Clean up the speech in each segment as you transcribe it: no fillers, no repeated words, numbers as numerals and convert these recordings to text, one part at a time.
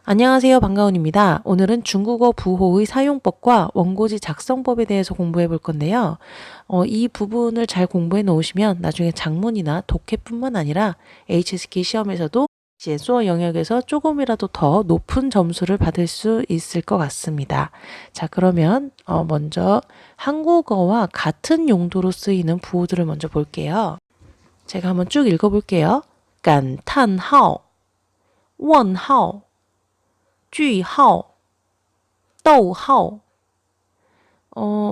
안녕하세요. 방가운입니다. 오늘은 중국어 부호의 사용법과 원고지 작성법에 대해서 공부해 볼 건데요. 이 부분을 잘 공부해 놓으시면 나중에 작문이나 독해뿐만 아니라 HSK 시험에서도 수어 영역에서 조금이라도 더 높은 점수를 받을 수 있을 것 같습니다. 자, 그러면 먼저 한국어와 같은 용도로 쓰이는 부호들을 먼저 볼게요. 제가 한번 쭉 읽어볼게요. 感叹号, 问号, 句号, 逗号.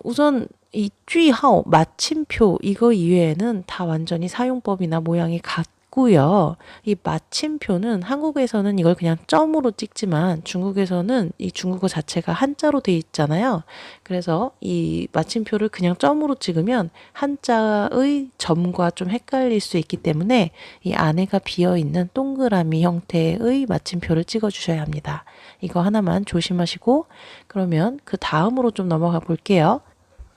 우선 이句号, 마침표 이거 이외에는 다 완전히 사용법이나 모양이 같고요. 이 마침표는 한국에서는 이걸 그냥 점으로 찍지만 중국에서는 이 중국어 자체가 한자로 돼 있잖아요. 그래서 이 마침표를 그냥 점으로 찍으면 한자의 점과 좀 헷갈릴 수 있기 때문에 이 안에가 비어있는 동그라미 형태의 마침표를 찍어주셔야 합니다. 이거 하나만 조심하시고 그러면 그 다음으로 좀 넘어가 볼게요.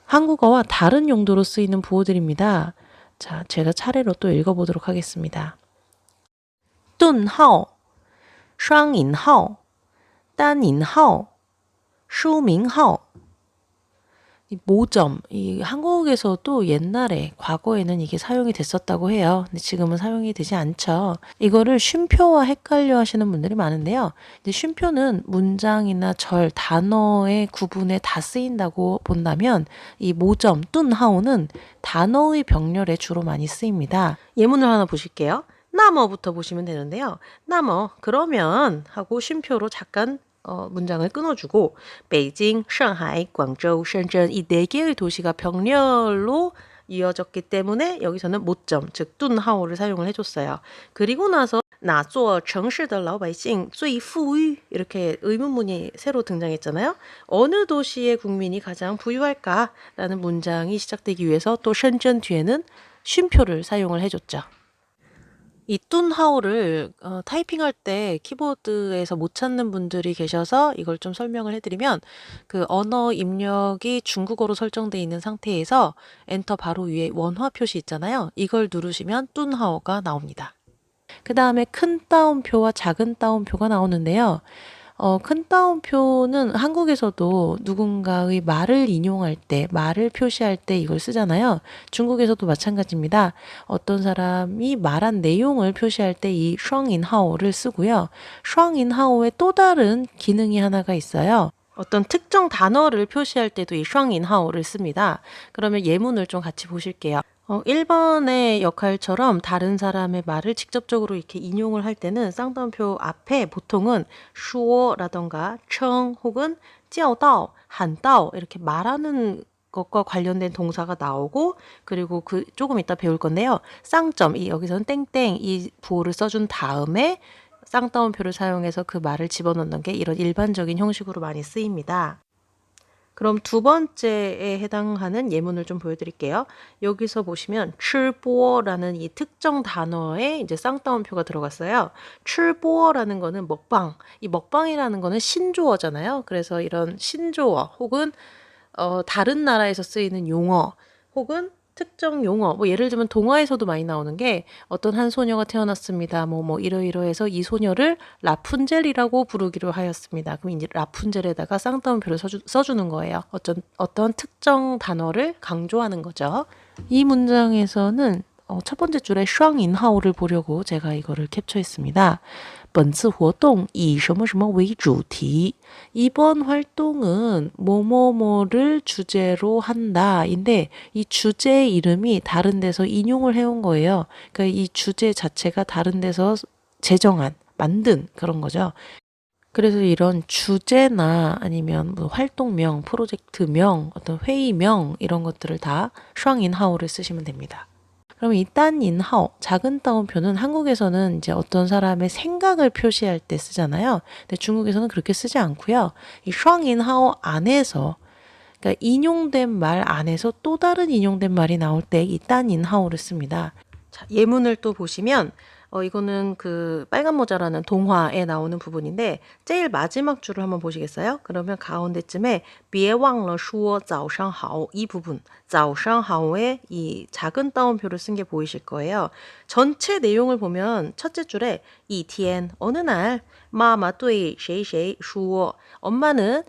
한국어와 다른 용도로 쓰이는 부호들입니다. 자, 제가 차례로 또 읽어보도록 하겠습니다. 顿号, 双引号, 单引号, 书名号. 이 모점, 이 한국에서도 옛날에 과거에는 이게 사용이 됐었다고 해요. 근데 지금은 사용이 되지 않죠. 이거를 쉼표와 헷갈려 하시는 분들이 많은데요. 이제 쉼표는 문장이나 절, 단어의 구분에 다 쓰인다고 본다면 이 모점, 뚠하오는 단어의 병렬에 주로 많이 쓰입니다. 예문을 하나 보실게요. 나머부터 보시면 되는데요. 나머, 그러면 하고 쉼표로 잠깐 문장을 끊어주고 베이징, 상하이, 광저우, 션전 이 네 개의 도시가 병렬로 이어졌기 때문에 여기서는 모점, 즉 뚠하오를 사용을 해줬어요. 그리고 나서 哪座城市的老百姓最富裕 이렇게 의문문이 새로 등장했잖아요. 어느 도시의 국민이 가장 부유할까? 라는 문장이 시작되기 위해서 또 션전 뒤에는 쉼표를 사용을 해줬죠. 이 뚠하오를 타이핑할 때 키보드에서 못 찾는 분들이 계셔서 이걸 좀 설명을 해드리면 그 언어 입력이 중국어로 설정되어 있는 상태에서 엔터 바로 위에 원화 표시 있잖아요. 이걸 누르시면 뚠하오가 나옵니다. 그 다음에 큰 따옴표와 작은 따옴표가 나오는데요. 큰 따옴표는 한국에서도 누군가의 말을 인용할 때, 말을 표시할 때 이걸 쓰잖아요. 중국에서도 마찬가지입니다. 어떤 사람이 말한 내용을 표시할 때 이 슈앙인하오를 쓰고요. 슈앙인하오의 또 다른 기능이 하나가 있어요. 어떤 특정 단어를 표시할 때도 이 슈앙인하오를 씁니다. 그러면 예문을 좀 같이 보실게요. 1번의 역할처럼 다른 사람의 말을 직접적으로 이렇게 인용을 할 때는 쌍따옴표 앞에 보통은 슈어라던가 청 혹은 찌어다오, 한다오 이렇게 말하는 것과 관련된 동사가 나오고 그리고 그 조금 이따 배울 건데요. 쌍점, 여기서는 땡땡 이 부호를 써준 다음에 쌍따옴표를 사용해서 그 말을 집어넣는 게 이런 일반적인 형식으로 많이 쓰입니다. 그럼 두 번째에 해당하는 예문을 좀 보여드릴게요. 여기서 보시면 출보어라는 이 특정 단어에 이제 쌍따옴표가 들어갔어요. 출보어라는 거는 먹방, 이 먹방이라는 거는 신조어잖아요. 그래서 이런 신조어 혹은 다른 나라에서 쓰이는 용어 혹은 특정 용어, 뭐 예를 들면 동화에서도 많이 나오는 게 어떤 한 소녀가 태어났습니다. 뭐 이러이러해서 이 소녀를 라푼젤이라고 부르기로 하였습니다. 그럼 이제 라푼젤에다가 쌍따옴표를 써주는 거예요. 어떤 특정 단어를 강조하는 거죠. 이 문장에서는 첫 번째 줄에 슈앙인하오를 보려고 제가 이거를 캡처했습니다. 本次活动以什么什么为主题. 이번 활동은 뭐뭐뭐를 주제로 한다인데 이 주제 이름이 다른 데서 인용을 해온 거예요. 그러니까 이 주제 자체가 다른 데서 제정한, 만든 그런 거죠. 그래서 이런 주제나 아니면 뭐 활동명, 프로젝트명, 어떤 회의명 이런 것들을 다 슈앙인하오를 쓰시면 됩니다. 그럼 이 딴인하오, 작은 따옴표는 한국에서는 이제 어떤 사람의 생각을 표시할 때 쓰잖아요. 근데 중국에서는 그렇게 쓰지 않고요. 이 슈앙인하오 안에서, 그러니까 인용된 말 안에서 또 다른 인용된 말이 나올 때 이 딴인하오를 씁니다. 자, 예문을 또 보시면 이거는 그 빨간 모자라는 동화에 나오는 부분인데 제일 마지막 줄을 한번 보시겠어요? 그러면 가운데쯤에 别忘了说早上好 이 부분 早上好에 이 작은 따옴표를 쓴 게 보이실 거예요. 전체 내용을 보면 첫째 줄에 一天 어느 날 마마 对谁谁说 엄마는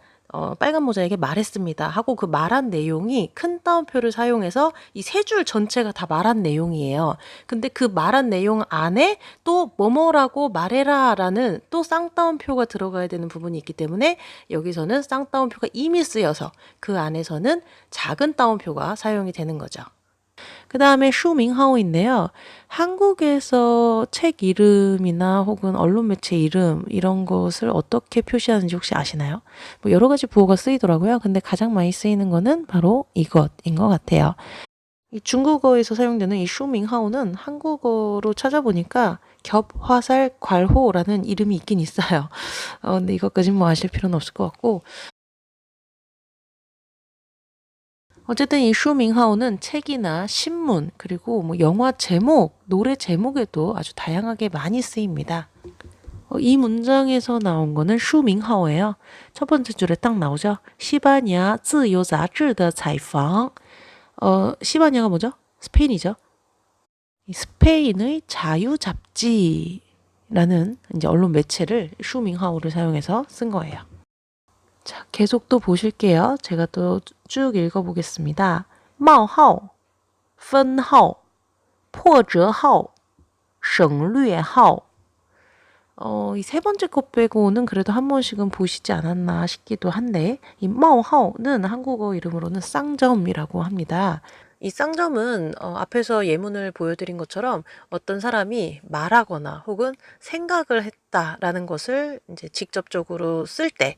빨간 모자에게 말했습니다 하고 그 말한 내용이 큰 따옴표를 사용해서 이 세 줄 전체가 다 말한 내용이에요. 근데 그 말한 내용 안에 또 뭐뭐라고 말해라 라는 또 쌍따옴표가 들어가야 되는 부분이 있기 때문에 여기서는 쌍따옴표가 이미 쓰여서 그 안에서는 작은 따옴표가 사용이 되는 거죠. 그 다음에 슈밍하오인데요. 한국에서 책 이름이나 혹은 언론 매체 이름 이런 것을 어떻게 표시하는지 혹시 아시나요? 뭐 여러 가지 부호가 쓰이더라고요. 근데 가장 많이 쓰이는 거는 바로 이것인 것 같아요. 이 중국어에서 사용되는 이 슈밍하오는 한국어로 찾아보니까 겹화살 괄호라는 이름이 있긴 있어요. 근데 이것까지 뭐 아실 필요는 없을 것 같고 어쨌든 이 슈밍하오는 책이나 신문 그리고 뭐 영화 제목, 노래 제목에도 아주 다양하게 많이 쓰입니다. 이 문장에서 나온 거는 슈밍하오예요. 첫 번째 줄에 딱 나오죠. 시바냐 自由杂志的采访 시바냐가 뭐죠? 스페인이죠. 스페인의 자유 잡지라는 이제 언론 매체를 슈밍하오를 사용해서 쓴 거예요. 자, 계속 또 보실게요. 제가 또 쭉 읽어보겠습니다. 冒号, 分号, 破折号, 省略号. 이 세 번째 것 빼고는 그래도 한 번씩은 보시지 않았나 싶기도 한데 이 冒号는 한국어 이름으로는 쌍점이라고 합니다. 이 쌍점은 앞에서 예문을 보여드린 것처럼 어떤 사람이 말하거나 혹은 생각을 했다라는 것을 이제 직접적으로 쓸 때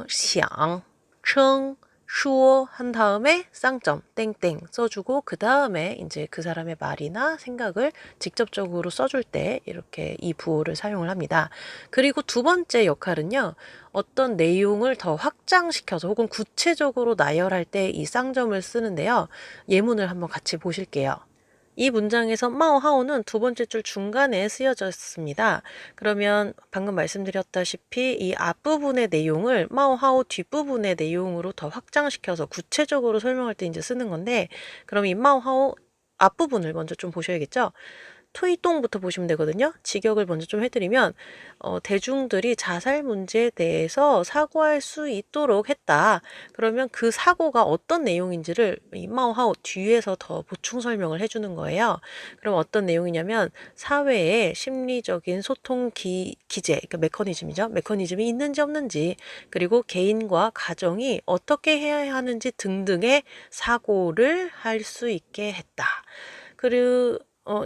想, 称, 说 한 다음에 쌍점, 땡땡 써주고 그 다음에 이제 그 사람의 말이나 생각을 직접적으로 써줄 때 이렇게 이 부호를 사용을 합니다. 그리고 두 번째 역할은요. 어떤 내용을 더 확장시켜서 혹은 구체적으로 나열할 때 이 쌍점을 쓰는데요. 예문을 한번 같이 보실게요. 이 문장에서 마오하오는 두 번째 줄 중간에 쓰여졌습니다. 그러면 방금 말씀드렸다시피 이 앞부분의 내용을 마오하오 뒷부분의 내용으로 더 확장시켜서 구체적으로 설명할 때 이제 쓰는 건데 그럼 이 마오하오 앞부분을 먼저 좀 보셔야겠죠? 토이동부터 보시면 되거든요. 직역을 먼저 좀 해드리면 대중들이 자살 문제에 대해서 사고할 수 있도록 했다. 그러면 그 사고가 어떤 내용인지를 이 마오하오 뒤에서 더 보충 설명을 해주는 거예요. 그럼 어떤 내용이냐면 사회에 심리적인 소통 기제, 그러니까 메커니즘이죠. 메커니즘이 있는지 없는지 그리고 개인과 가정이 어떻게 해야 하는지 등등의 사고를 할 수 있게 했다. 그리고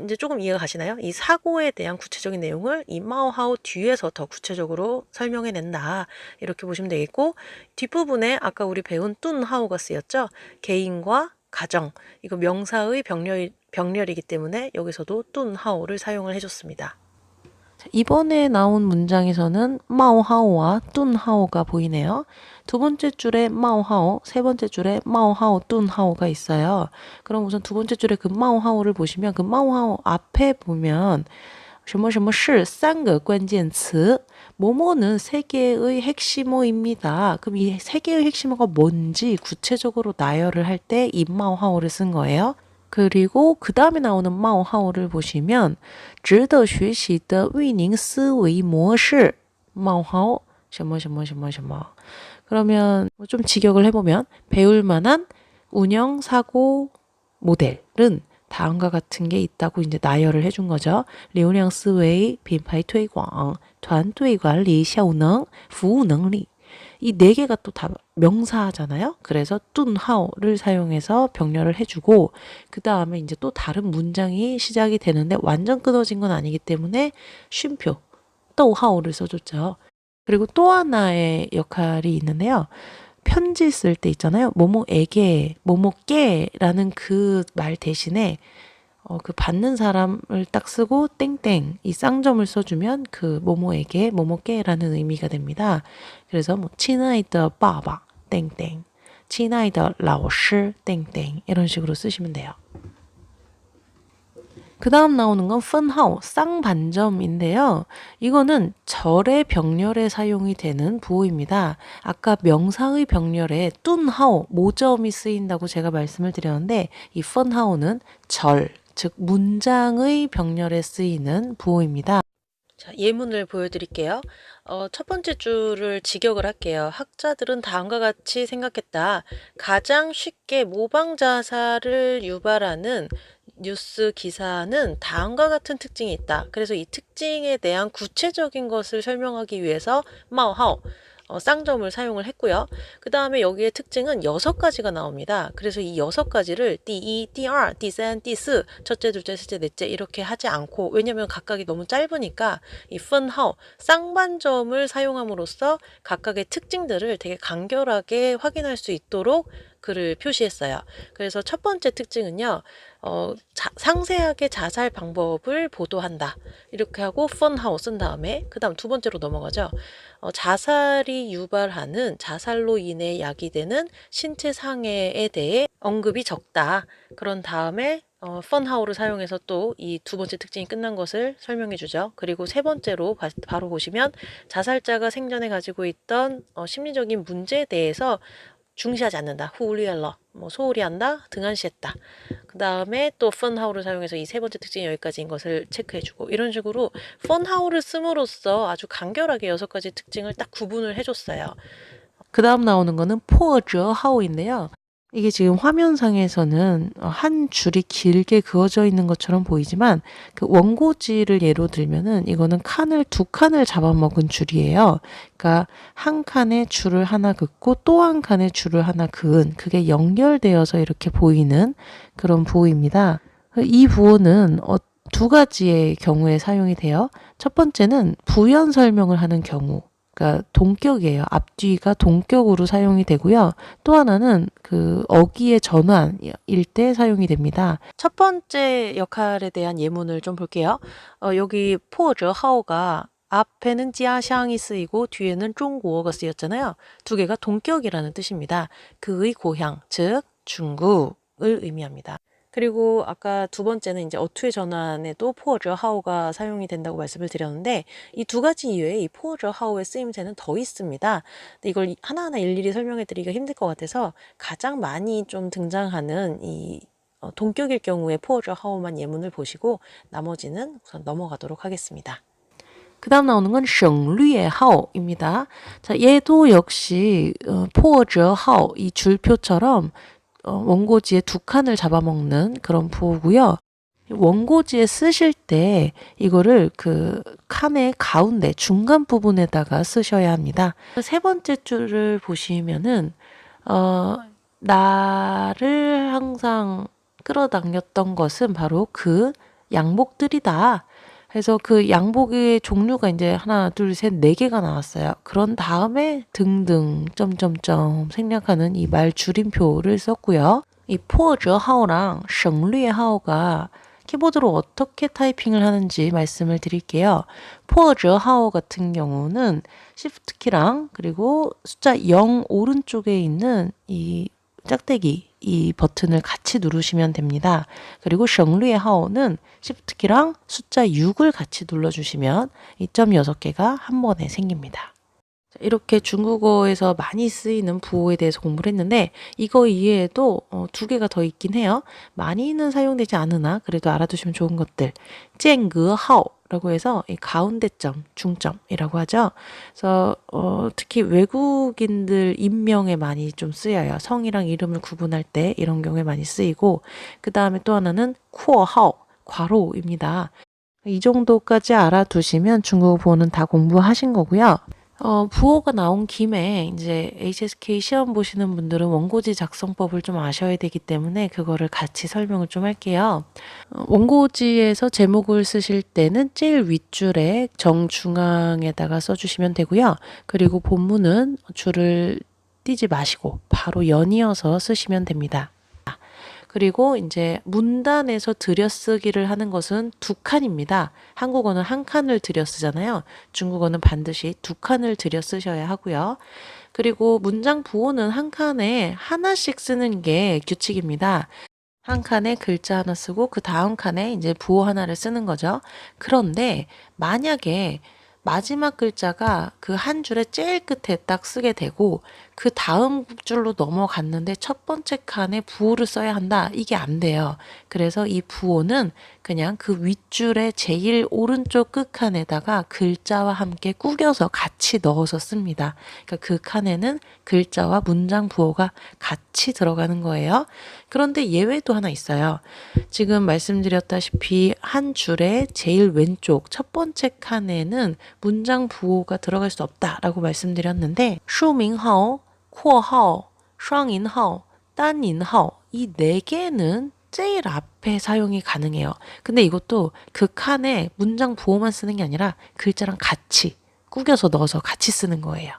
이제 조금 이해가 가시나요? 이 사고에 대한 구체적인 내용을 이 마오하오 뒤에서 더 구체적으로 설명해낸다. 이렇게 보시면 되겠고 뒷부분에 아까 우리 배운 뚠하오가 쓰였죠? 개인과 가정. 이거 명사의 병렬이기 때문에 여기서도 뚠하오를 사용을 해줬습니다. 이번에 나온 문장에서는 마오하오와 뚠하오가 보이네요. 두 번째 줄에 마오하오, 세 번째 줄에 마오하오 뚠하오가 있어요. 그럼 우선 두 번째 줄에 그 마오하오를 보시면 그 마오하오 앞에 보면 什么什么是 3个 关键词 뭐뭐는 세 개의 핵심어입니다. 그럼 이 세 개의 핵심어가 뭔지 구체적으로 나열을 할 때 이 마오하오를 쓴 거예요. 그리고 그 다음에 나오는 마오하오를 보시면 值得学习的运营思维模式 마오하오 什么什么什么什么 그러면 좀 직역을 해보면 배울 만한 운영 사고 모델은 다음과 같은 게 있다고 이제 나열을 해준 거죠. 流量思维, 品牌推广, 团队管理效能, 服务能力 이 네 개가 또 다 명사잖아요. 그래서 뚠하오를 사용해서 병렬을 해주고 그 다음에 이제 또 다른 문장이 시작이 되는데 완전 끊어진 건 아니기 때문에 쉼표, 또하오를 써줬죠. 그리고 또 하나의 역할이 있는데요. 편지 쓸 때 있잖아요. 뭐뭐에게, 뭐뭐께라는 그 말 대신에 그 받는 사람을 딱 쓰고 땡땡 이 쌍점을 써주면 그 뭐뭐에게 뭐뭐께라는 의미가 됩니다. 그래서 뭐 친아이더 빠바 땡땡 친아이더 老师 땡땡 이런 식으로 쓰시면 돼요. 그 다음 나오는 건 펀하오, 쌍반점인데요. 이거는 절의 병렬에 사용이 되는 부호입니다. 아까 명사의 병렬에 뚠하오, 모점이 쓰인다고 제가 말씀을 드렸는데 이 펀하오는 절, 즉 문장의 병렬에 쓰이는 부호입니다. 자, 예문을 보여드릴게요. 첫 번째 줄을 직역을 할게요. 학자들은 다음과 같이 생각했다. 가장 쉽게 모방 자살을 유발하는 뉴스 기사는 다음과 같은 특징이 있다. 그래서 이 특징에 대한 구체적인 것을 설명하기 위해서 마오하오, 쌍점을 사용을 했고요. 그 다음에 여기에 특징은 6가지가 나옵니다. 그래서 이 6가지를 띠2, 띠2, 띠3, 띠4, 첫째, 둘째, 셋째, 넷째 이렇게 하지 않고, 왜냐면 각각이 너무 짧으니까 이 펀하오, 쌍반점을 사용함으로써 각각의 특징들을 되게 간결하게 확인할 수 있도록 글을 표시했어요. 그래서 첫 번째 특징은요, 상세하게 자살 방법을 보도한다. 이렇게 하고 펀하오 쓴 다음에 그 다음 두 번째로 넘어가죠. 자살이 유발하는, 자살로 인해 야기되는 신체 상해에 대해 언급이 적다. 그런 다음에 펀하오를 사용해서 또 이 두 번째 특징이 끝난 것을 설명해 주죠. 그리고 세 번째로 바로 보시면 자살자가 생전에 가지고 있던 심리적인 문제에 대해서 중시하지 않는다. 후리얼러, 소홀히 한다, 등한시했다. 그 다음에 또 펀하우를 사용해서 이 세 번째 특징이 여기까지인 것을 체크해주고, 이런 식으로 펀하우를 씀으로써 아주 간결하게 6가지 특징을 딱 구분을 해줬어요. 그 다음 나오는 거는 포저하오인데요. 이게 지금 화면상에서는 한 줄이 길게 그어져 있는 것처럼 보이지만 그 원고지를 예로 들면은 이거는 칸을 2칸을 잡아먹은 줄이에요. 그러니까 한 칸에 줄을 하나 긋고 또 한 칸에 줄을 하나 그은, 그게 연결되어서 이렇게 보이는 그런 부호입니다. 이 부호는 2가지의 경우에 사용이 돼요. 첫 번째는 부연 설명을 하는 경우, 그러니까 동격이에요. 앞뒤가 동격으로 사용이 되고요. 또 하나는 그 어기의 전환일 때 사용이 됩니다. 첫 번째 역할에 대한 예문을 좀 볼게요. 여기 포저하오가 앞에는 지아샹이 쓰이고 뒤에는 중국어가 쓰였잖아요. 두 개가 동격이라는 뜻입니다. 그의 고향, 즉 중국을 의미합니다. 그리고 아까 두 번째는 이제 어투의 전환에도 포어저하우가 사용이 된다고 말씀을 드렸는데, 이 2가지 이외에 이 포어저하우의 쓰임새는 더 있습니다. 근데 이걸 하나하나 일일이 설명해 드리기가 힘들 것 같아서 가장 많이 좀 등장하는 이 동격일 경우에 포어저하우만 예문을 보시고 나머지는 우선 넘어가도록 하겠습니다. 그 다음 나오는 건省略하오입니다. 자, 얘도 역시 포어저하오 이 줄표처럼 원고지에 2칸을 잡아먹는 그런 부호고요. 원고지에 쓰실 때 이거를 그 칸의 가운데 중간 부분에다가 쓰셔야 합니다. 세 번째 줄을 보시면은 나를 항상 끌어당겼던 것은 바로 그 양복들이다. 그래서 그 양복의 종류가 이제 하나, 둘, 셋, 4개가 나왔어요. 그런 다음에 등등 점점점 생략하는 이 말 줄임표를 썼고요. 이 포저하오랑省略하오가 키보드로 어떻게 타이핑을 하는지 말씀을 드릴게요. 포저하오 같은 경우는 Shift 키랑 그리고 숫자 0 오른쪽에 있는 이 짝대기 이 버튼을 같이 누르시면 됩니다. 그리고省略하오는 Shift 키랑 숫자 6을 같이 눌러주시면 이 점 6개가 한 번에 생깁니다. 이렇게 중국어에서 많이 쓰이는 부호에 대해서 공부를 했는데 이거 이외에도 2개가 더 있긴 해요. 많이는 사용되지 않으나 그래도 알아두시면 좋은 것들. 쟁거하오라고 해서 이 가운데점, 중점이라고 하죠. 그래서 특히 외국인들 인명에 많이 좀 쓰여요. 성이랑 이름을 구분할 때 이런 경우에 많이 쓰이고, 그 다음에 또 하나는 쿠어하오, 괄호입니다. 이 정도까지 알아두시면 중국어 부호는 다 공부하신 거고요. 부호가 나온 김에 이제 HSK 시험 보시는 분들은 원고지 작성법을 좀 아셔야 되기 때문에 그거를 같이 설명을 좀 할게요. 원고지에서 제목을 쓰실 때는 제일 윗줄에 정중앙에다가 써주시면 되고요. 그리고 본문은 줄을 띄지 마시고 바로 연이어서 쓰시면 됩니다. 그리고 이제 문단에서 들여쓰기를 하는 것은 2칸입니다. 한국어는 한 칸을 들여쓰잖아요. 중국어는 반드시 2칸을 들여쓰셔야 하고요. 그리고 문장 부호는 한 칸에 하나씩 쓰는 게 규칙입니다. 한 칸에 글자 하나 쓰고 그 다음 칸에 이제 부호 하나를 쓰는 거죠. 그런데 만약에 마지막 글자가 그 한 줄의 제일 끝에 딱 쓰게 되고 그 다음 줄로 넘어갔는데 첫 번째 칸에 부호를 써야 한다. 이게 안 돼요. 그래서 이 부호는 그냥 그 윗줄의 제일 오른쪽 끝칸에다가 글자와 함께 꾸겨서 같이 넣어서 씁니다. 그러니까 그 칸에는 글자와 문장 부호가 같이 들어가는 거예요. 그런데 예외도 하나 있어요. 지금 말씀드렸다시피 한 줄의 제일 왼쪽 첫 번째 칸에는 문장 부호가 들어갈 수 없다라고 말씀드렸는데 슈밍하오, 코하오, 쌍인하오, 딴인하오 이 네 개는 제일 앞에 사용이 가능해요. 근데 이것도 그 칸에 문장 부호만 쓰는 게 아니라 글자랑 같이 꾸겨서 넣어서 같이 쓰는 거예요.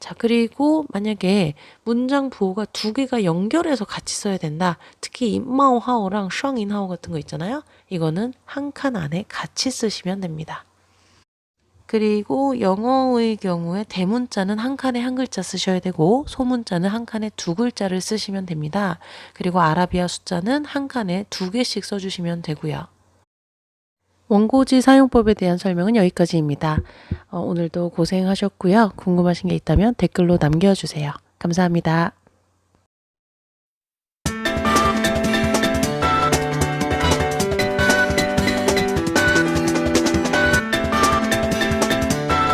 자, 그리고 만약에 문장 부호가 두 개가 연결해서 같이 써야 된다. 특히 인마오하오랑 쌍인하오 같은 거 있잖아요. 이거는 한 칸 안에 같이 쓰시면 됩니다. 그리고 영어의 경우에 대문자는 한 칸에 한 글자 쓰셔야 되고 소문자는 한 칸에 두 글자를 쓰시면 됩니다. 그리고 아라비아 숫자는 한 칸에 두 개씩 써주시면 되고요. 원고지 사용법에 대한 설명은 여기까지입니다. 오늘도 고생하셨고요. 궁금하신 게 있다면 댓글로 남겨주세요. 감사합니다.